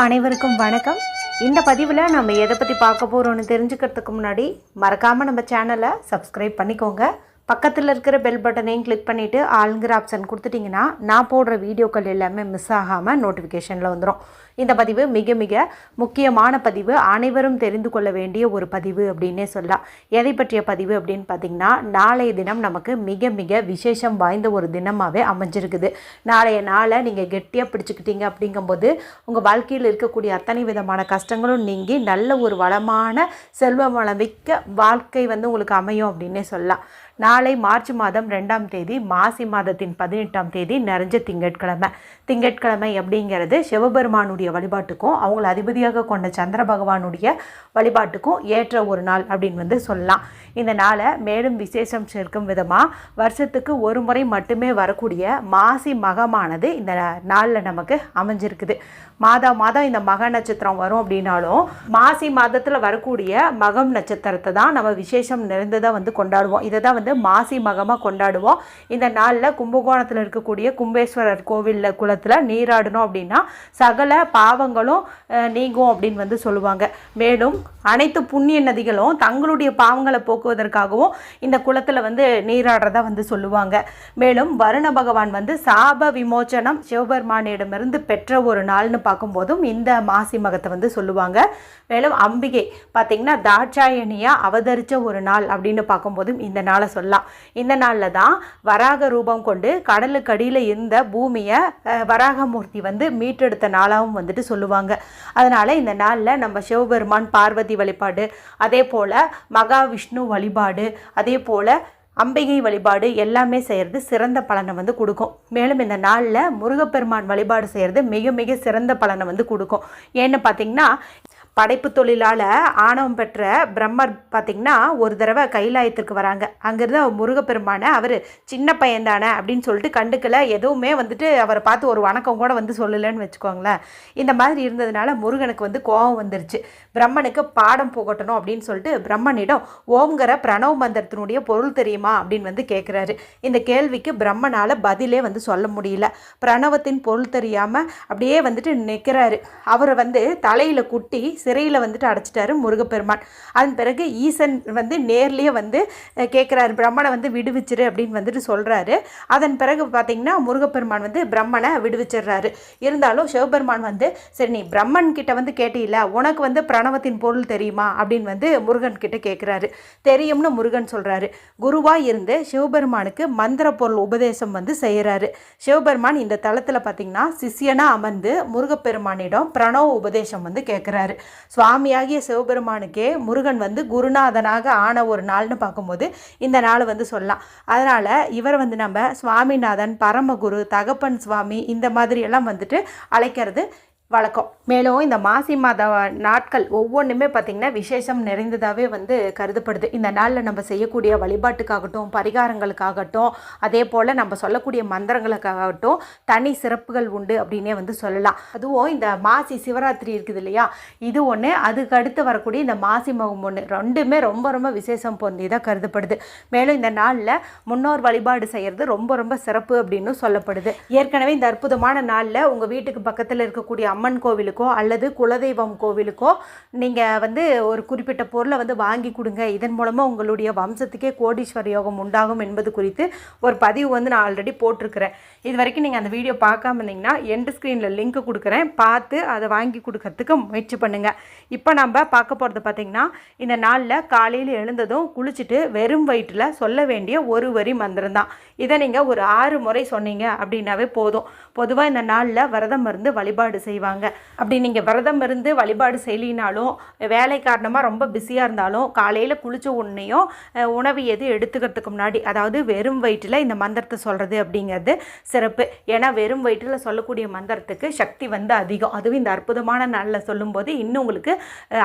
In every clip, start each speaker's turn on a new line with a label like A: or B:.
A: அனைவருக்கும் வணக்கம். இந்த பதிவில் நம்ம எதை பற்றி பார்க்க போகிறோன்னு தெரிஞ்சுக்கிறதுக்கு முன்னாடி மறக்காமல் நம்ம சேனலை சப்ஸ்கிரைப் பண்ணிக்கோங்க. பக்கத்தில் இருக்கிற பெல் பட்டனையும் கிளிக் பண்ணிவிட்டு ஆளுங்கிற ஆப்ஷன் கொடுத்துட்டிங்கன்னா நான் போடுற வீடியோக்கள் எல்லாமே மிஸ் ஆகாமல் நோட்டிஃபிகேஷனில் வந்துடும். இந்த பதிவு மிக மிக முக்கியமான பதிவு, அனைவரும் தெரிந்து கொள்ள வேண்டிய ஒரு பதிவு அப்படின்னே சொல்லலாம். எதை பற்றிய பதிவு அப்படின்னு பார்த்திங்கன்னா, நாளைய தினம் நமக்கு மிக மிக விசேஷம் வாய்ந்த ஒரு தினமாகவே அமைஞ்சிருக்குது. நாளைய நாளை நீங்கள் கெட்டியாக பிடிச்சிக்கிட்டீங்க அப்படிங்கும்போது உங்கள் வாழ்க்கையில் இருக்கக்கூடிய அத்தனை விதமான கஷ்டங்களும் நீங்கி நல்ல ஒரு வளமான செல்வ வளமிக்க வாழ்க்கை உங்களுக்கு அமையும் அப்படின்னே சொல்லலாம். நாளை மார்ச் மாதம் 2ஆம் தேதி, மாசி மாதத்தின் 18ஆம் தேதி நிறைஞ்ச திங்கட்கிழமை. திங்கட்கிழமை அப்படிங்கிறது சிவபெருமானுடைய வழிபாட்டுக்கும் அவங்கள அதிபதியாக கொண்ட சந்திர பகவானுடைய வழிபாட்டுக்கும் ஏற்ற ஒரு நாள் அப்படின்னு சொல்லலாம். இந்த நாளை மேலும் விசேஷம் சேர்க்கும் விதமாக வருஷத்துக்கு ஒரு முறை மட்டுமே வரக்கூடிய மாசி மகமானது இந்த நாளில் நமக்கு அமைஞ்சிருக்குது. மாதம் இந்த மக நட்சத்திரம் வரும் அப்படின்னாலும் மாசி மாதத்தில் வரக்கூடிய மகம் நட்சத்திரத்தை தான் நம்ம விசேஷம் நிறைந்ததாக கொண்டாடுவோம். இதை தான் மாசி மகமாக கொண்டாடுவோம். இந்த நாளில் கும்பகோணத்தில் இருக்கக்கூடிய கும்பேஸ்வரர் கோவிலில் குளத்தில் நீராடணும் அப்படின்னா சகல பாவங்களும் நீங்கும் அப்படின்னு சொல்லுவாங்க. மேலும் அனைத்து புண்ணிய நதிகளும் தங்களுடைய பாவங்களை போக்குவதற்காகவும் இந்த குளத்தில் நீராடுறதா சொல்லுவாங்க. மேலும் வருண பகவான் சாப விமோச்சனம் சிவபெருமானிடமிருந்து பெற்ற ஒரு நாள்னு பார்க்கும்போதும் இந்த மாசி மகத்தை சொல்லுவாங்க. மேலும் அம்பிகை பார்த்திங்கன்னா தாட்சாயணியாக அவதரித்த ஒரு நாள் அப்படின்னு பார்க்கும்போதும் இந்த நாளை சொல்லலாம். இந்த நாளில் தான் வராக ரூபம் கொண்டு கடலுக்கு அடியில் இருந்த பூமியை வராகமூர்த்தி மீட்டெடுத்த நாளாகவும் சொல்லுவாங்க. அதனால் இந்த நாளில் நம்ம சிவபெருமான் பார்வதி வழிபாடு, அதே போல் மகாவிஷ்ணு வழிபாடு, அதே போல் அம்பிகை வழிபாடு எல்லாமே செய்கிறது சிறந்த பலனை கொடுக்கும். மேலும் இந்த நாளில் முருகப்பெருமான் வழிபாடு செய்கிறது மிக மிக சிறந்த பலனை கொடுக்கும். ஏன்னு பார்த்திங்கன்னா, படைப்பு தொழிலால் ஆணவம் பெற்ற பிரம்மர் பார்த்திங்கன்னா ஒரு தடவை கைலாயத்திற்கு வராங்க. அங்கேருந்து முருகப்பெருமானை அவர் சின்ன பையன்தானே அப்படின்னு சொல்லிட்டு கண்டுக்கலை. எதுவுமே அவரை பார்த்து ஒரு வணக்கம் கூட சொல்லலைன்னு வச்சுக்கோங்களேன். இந்த மாதிரி இருந்ததுனால முருகனுக்கு கோபம் வந்துருச்சு. பிரம்மனுக்கு பாடம் புகட்டணும் அப்படின்னு சொல்லிட்டு பிரம்மனிடம் ஓம்ங்கிற பிரணவ மந்திரத்தினுடைய பொருள் தெரியுமா அப்படின்னு கேட்குறாரு. இந்த கேள்விக்கு பிரம்மனால் பதிலே சொல்ல முடியல. பிரணவத்தின் பொருள் தெரியாமல் அப்படியே நிற்கிறாரு. அவரை தலையில் குட்டி சிறையில் அடைச்சிட்டாரு முருகப்பெருமான். அதன் பிறகு ஈசன் நேர்லேயே கேட்குறாரு, பிரம்மனை விடுவிச்சிரு அப்படின்னு சொல்கிறாரு. அதன் பிறகு பார்த்திங்கன்னா முருகப்பெருமான் பிரம்மனை விடுவிச்சிடுறாரு. இருந்தாலும் சிவபெருமான் சரி நீ பிரம்மன் கிட்ட கேட்டீல, உனக்கு பிரணவத்தின் பொருள் தெரியுமா அப்படின்னு முருகன் கிட்ட கேட்குறாரு. தெரியும்னு முருகன் சொல்கிறாரு. குருவாக இருந்து சிவபெருமானுக்கு மந்திர பொருள் உபதேசம் செய்கிறாரு. சிவபெருமான் இந்த தளத்தில் பார்த்திங்கன்னா சிஷியனாக அமர்ந்து முருகப்பெருமானிடம் பிரணவ உபதேசம் கேட்குறாரு. சுவாமியாகிய சிவபெருமானுக்கே முருகன் குருநாதனாக ஆன ஒரு நாள்னு பார்க்கும்போது இந்த நாள் சொல்லலாம். அதனால் இவர் நம்ம சுவாமிநாதன், பரமகுரு, தகப்பன் சுவாமி இந்த மாதிரி எல்லாம் அழைக்கிறது வழக்கம். மேலும் இந்த மாசி மாத நாட்கள் ஒவ்வொன்றுமே பார்த்திங்கன்னா விசேஷம் நிறைந்ததாகவே கருதப்படுது. இந்த நாளில் நம்ம செய்யக்கூடிய வழிபாட்டுக்காகட்டும், பரிகாரங்களுக்காகட்டும், அதே போல் நம்ம சொல்லக்கூடிய மந்திரங்களுக்காகட்டும் தனி சிறப்புகள் உண்டு அப்படின்னே சொல்லலாம். அதுவும் இந்த மாசி சிவராத்திரி இருக்குது இல்லையா, இது ஒன்று, அதுக்கு அடுத்து வரக்கூடிய இந்த மாசி மகம் ஒன்று, ரெண்டுமே ரொம்ப ரொம்ப விசேஷம் பொருந்தியதாக கருதப்படுது. மேலும் இந்த நாளில் முன்னோர் வழிபாடு செய்கிறது ரொம்ப ரொம்ப சிறப்பு அப்படின்னு சொல்லப்படுது. ஏற்கனவே இந்த அற்புதமான நாளில் உங்கள் வீட்டுக்கு பக்கத்தில் இருக்கக்கூடிய அம்மன் கோவிலுக்கோ அல்லது குலதெய்வம் கோவிலுக்கோ நீங்கள் ஒரு குறிப்பிட்ட பொருளை வாங்கி கொடுங்க. இதன் மூலமாக உங்களுடைய வம்சத்துக்கே கோடீஸ்வர யோகம் உண்டாகும் என்பது குறித்து ஒரு பதிவு நான் ஆல்ரெடி போட்டிருக்கிறேன். இது வரைக்கும் நீங்கள் அந்த வீடியோ பார்க்காம இருந்தீங்கன்னா எண்ட் ஸ்க்ரீனில் லிங்க் கொடுக்குறேன், பார்த்து அதை வாங்கி கொடுக்கறதுக்கு முயற்சி பண்ணுங்கள். இப்போ நம்ம பார்க்க போகிறது பார்த்திங்கன்னா, இந்த நாளில் காலையில் எழுந்ததும் குளிச்சுட்டு வெறும் வயிற்றில் சொல்ல வேண்டிய ஒரு வரி மந்திரம் தான். இதை நீங்கள் ஒரு 6 முறை சொன்னீங்க அப்படின்னாவே போதும். பொதுவாக இந்த நாளில் விரதம் இருந்து வழிபாடு செய்வாங்க. அப்படி நீங்கள் விரதம் இருந்து வழிபாடு செய்யலினாலும், வேலை காரணமாக ரொம்ப பிஸியாக இருந்தாலும், காலையில் குளிச்ச உடனேயும் உணவு எது எடுத்துக்கிறதுக்கு முன்னாடி, அதாவது வெறும் வயிற்றில் இந்த மந்திரத்தை சொல்கிறது அப்படிங்கிறது சிறப்பு. ஏன்னா வெறும் வயிற்றில் சொல்லக்கூடிய மந்திரத்துக்கு சக்தி அதிகம். அதுவும் இந்த அற்புதமான நாளில் சொல்லும்போது இன்னும் உங்களுக்கு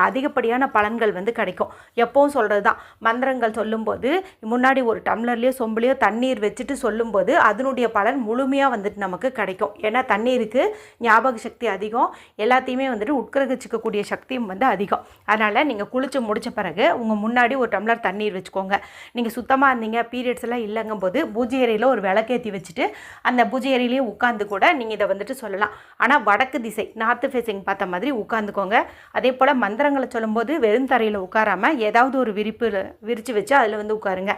A: அதிகப்படியான பலன்கள் கிடைக்கும். எப்பவும் சொல்கிறது தான், மந்திரங்கள் சொல்லும்போது முன்னாடி ஒரு டம்ளர்லேயோ சொம்புலையோ தண்ணீர் வச்சுட்டு சொல்லும்போது அதனுடைய பலன் முழுமையாக நமக்கு கிடைக்கும். ஏன்னா தண்ணீருக்கு ஞாபக சக்தி அதிகம். அதிகம், எல்லாத்தையுமே வந்துட்டு உட்கிரகிச்சிக்கக்கூடிய சக்தியும் வந்து அதிகம். அதனால் நீங்கள் குளித்து முடித்த பிறகு உங்கள் முன்னாடி ஒரு டம்ளர் தண்ணீர் வச்சுக்கோங்க. நீங்கள் சுத்தமாக இருந்தீங்க, பீரியட்ஸ் எல்லாம் இல்லைங்கும் போது பூஜை அறையில் ஒரு விளக்கேற்றி வச்சுட்டு அந்த பூஜை அறையிலேயே உட்காந்து கூட நீங்கள் இதை வந்துட்டு சொல்லலாம். ஆனால் வடக்கு திசை, நார்த்து ஃபேஸிங் பார்த்த மாதிரி உட்காந்துக்கோங்க. அதே போல் மந்திரங்களை சொல்லும்போது வெறும் தரையில் உட்காராமல் ஏதாவது ஒரு விரித்து வச்சு அதில் வந்து உட்காருங்க.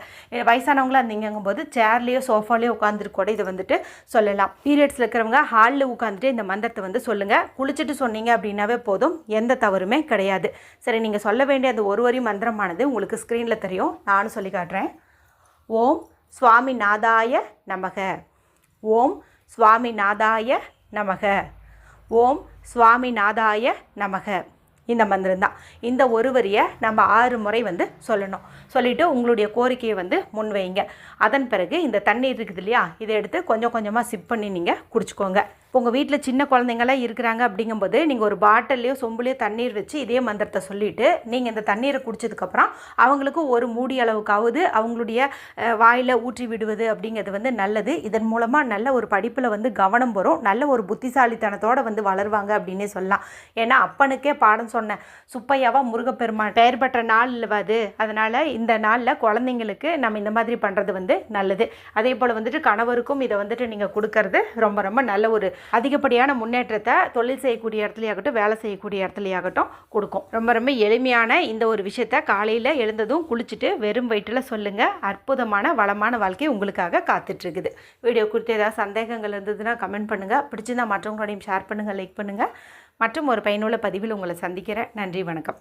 A: வயசானவங்களாக இருந்தீங்கும் போது சேர்லேயோ சோஃபாலேயோ உட்காந்துட்டு கூட இதை வந்துட்டு சொல்லலாம். பீரியட்ஸில் இருக்கிறவங்க ஹாலில் உட்காந்துட்டு இந்த மந்திரத்தை வந்து சொல்லுங்கள். குளிச்சுட்டு சொன்னீங்க அப்படின்னாவே போதும், எந்த தவறுமே கிடையாது. சரி, நீங்கள் சொல்ல வேண்டிய அந்த ஒரு வரி மந்திரமானது உங்களுக்கு ஸ்க்ரீனில் தெரியும், நானும் சொல்லி காட்டுறேன். ஓம் சுவாமிநாதாய நமக, ஓம் சுவாமிநாதாய நமக, ஓம் சுவாமிநாதாய நமக. இந்த மந்திரம் தான். இந்த ஒரு வரியை நம்ம 6 முறை வந்து சொல்லணும். சொல்லிவிட்டு உங்களுடைய கோரிக்கையை வந்து முன்வைங்க. அதன் பிறகு இந்த தண்ணீர் இருக்குது இல்லையா, இதை எடுத்து கொஞ்சம் கொஞ்சமாக சிப் பண்ணி நீங்கள் குடிச்சிக்கோங்க. உங்கள் வீட்டில் சின்ன குழந்தைங்களாம் இருக்கிறாங்க அப்படிங்கும்போது நீங்கள் ஒரு பாட்டிலையோ சொம்புலையோ தண்ணீர் வச்சு இதே மந்திரத்தை சொல்லிவிட்டு நீங்கள் இந்த தண்ணீரை குடித்ததுக்கப்புறம் அவங்களுக்கு ஒரு மூடி அளவுக்காவது அவங்களுடைய வாயில் ஊற்றி விடுவது அப்படிங்கிறது வந்து நல்லது. இதன் மூலமாக நல்ல ஒரு படிப்பில் வந்து கவனம் வரும், நல்ல ஒரு புத்திசாலித்தனத்தோடு வந்து வளருவாங்க அப்படின்னே சொல்லலாம். ஏன்னா அப்பனுக்கே பாடம் சொன்ன சுப்பையாவா முருகப்பெருமான் பெயர் பெற்ற நாள் இல்லவாது. அதனால் இந்த நாளில் குழந்தைங்களுக்கு நம்ம இந்த மாதிரி பண்ணுறது வந்து நல்லது. அதே போல் வந்துட்டு கணவருக்கும் இதை வந்துட்டு நீங்கள் கொடுக்கறது ரொம்ப ரொம்ப நல்ல ஒரு அதிகப்படியான முன்னேற்றத்தை தொழில் செய்யக்கூடிய இடத்துலையாகட்டும், வேலை செய்யக்கூடிய இடத்துலையாகட்டும் கொடுக்கும். ரொம்ப ரொம்ப எளிமையான இந்த ஒரு விஷயத்தை காலையில் எழுந்ததும் குளிச்சுட்டு வெறும் வயிற்றில் சொல்லுங்கள். அற்புதமான வளமான வாழ்க்கை உங்களுக்காக காத்துட்ருக்குது. வீடியோ குறித்து ஏதாவது சந்தேகங்கள் இருந்ததுன்னா கமெண்ட் பண்ணுங்கள். பிடிச்சிருந்தால் மற்றவங்களோடையும் ஷேர் பண்ணுங்கள், லைக் பண்ணுங்கள். மற்றும் ஒரு பயனுள்ள பதிவில் உங்களை சந்திக்கிறேன். நன்றி, வணக்கம்.